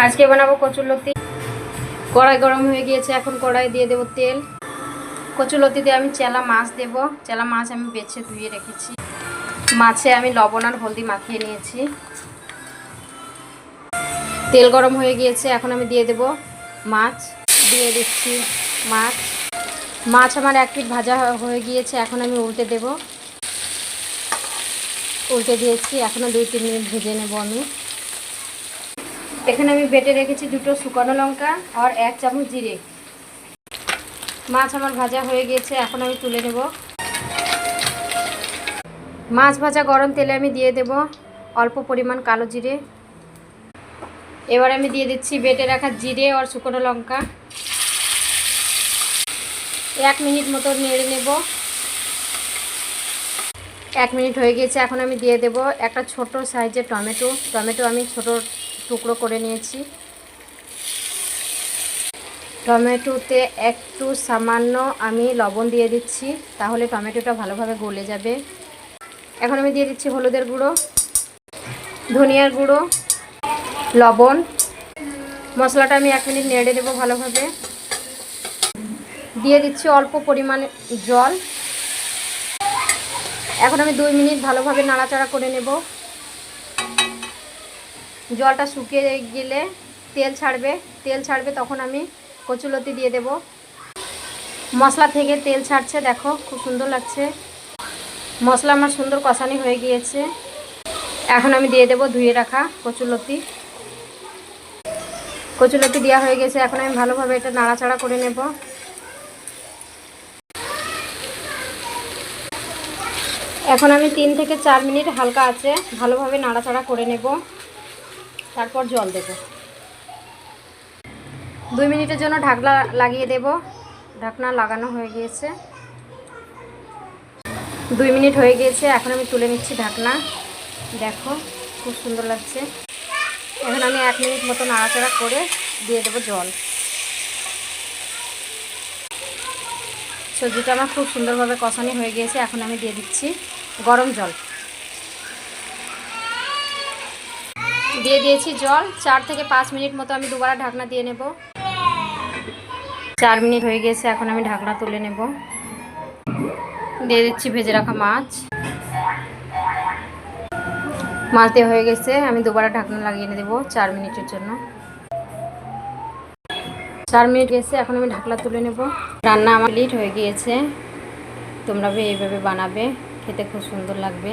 আজকে বানাবো কচুরলতি। কড়াই গরম হয়ে গিয়েছে, এখন কড়াই দিয়ে দেবো তেল। কচুরলতিতে আমি চেলা মাছ দেব। চেলা মাছ আমি বেছে ধুয়ে রেখেছি। মাছে আমি লবণ আর হলদি মাখিয়ে নিয়েছি। তেল গরম হয়ে গিয়েছে, এখন আমি দিয়ে দেব মাছ। দিয়ে দিচ্ছি মাছ। মাছ আমার এক পিঠ ভাজা হয়ে গিয়েছে, এখন আমি উল্টে দেব। উল্টে দিয়েছি, এখনও 2-3 মিনিট ভেজে নেব আমি। এখানে আমি বেটে রেখেছি 2টো শুকনো লঙ্কা আর 1 চামচ জিরে। মাছ আমার ভাজা হয়ে গিয়েছে, এখন আমি তুলে নেব। মাছ ভাজা গরম তেলে আমি দিয়ে দেব অল্প পরিমাণ কালো জিরে। এবার আমি দিয়ে দিচ্ছি বেটে রাখা জিরে আর শুকনো লঙ্কা। 1 মিনিট মতো নেড়ে নেব। 1 মিনিট হয়ে গিয়েছে, এখন আমি দিয়ে দেব একটা ছোট সাইজের টমেটো। টমেটো আমি ছোট টুকরো করে নিয়েছি। টমেটোতে একটু সামান্য আমি লবণ দিয়ে দিচ্ছি, তাহলে টমেটোটা ভালোভাবে গলে যাবে। এখন আমি দিয়ে দিচ্ছি হলুদের গুঁড়ো, ধনিয়ার গুঁড়ো, লবণ। মশলাটা আমি 1 মিনিট নেড়ে দেবো ভালোভাবে। দিয়ে দিচ্ছি অল্প পরিমাণে জল। এখন আমি 2 মিনিট ভালোভাবে নাড়াচাড়া করে নেব। জলটা শুকিয়ে গেলে তেল ছাড়বে, তখন আমি কচুরলতি দিয়ে দেব। মশলা থেকে তেল ছাড়ছে, দেখো খুব সুন্দর লাগছে। মশলা আমার সুন্দর কষানি হয়ে গিয়েছে। এখন আমি দিয়ে দেব ধুয়ে রাখা কচুরলতি। কচুরলতি দেওয়া হয়ে গেছে, এখন আমি ভালোভাবে এটা নাড়াচাড়া করে নেব। এখন আমি 3 থেকে 4 মিনিট হালকা আছে ভালোভাবে নাড়াচাড়া করে নেব, তারপর জল দেব। 2 মিনিটের জন্য ঢাকনা লাগিয়ে দেব। ঢাকনা লাগানো হয়ে গিয়েছে। 2 মিনিট হয়ে গিয়েছে, এখন আমি তুলে নিচ্ছি ঢাকনা। দেখো খুব সুন্দর লাগছে। এখন আমি 1 মিনিট মতো নাড়াচাড়া করে দিয়ে দেব জল। সবজিটা আমার খুব সুন্দরভাবে কষানি হয়ে গিয়েছে, এখন আমি দিয়ে দিচ্ছি গরম জল। দিয়ে দিয়েছি জল। 4 থেকে 5 মিনিট মতো আমি দুবার ঢাকনা দিয়ে নেব। 4 মিনিট হয়ে গিয়েছে, এখন আমি ঢাকনা তুলে নেব। দিয়ে দিচ্ছি ভেজে রাখা মাছ। মাছ দিয়ে হয়ে গেছে, আমি দুবার ঢাকনা লাগিয়ে দেবো 4 মিনিটের জন্য। 4 মিনিট গেছে, এখন আমি ঢাকনা তুলে নেব। রান্না আমার কমপ্লিট হয়ে গিয়েছে। তোমরা এইভাবে বানাবে, খেতে খুব সুন্দর লাগবে।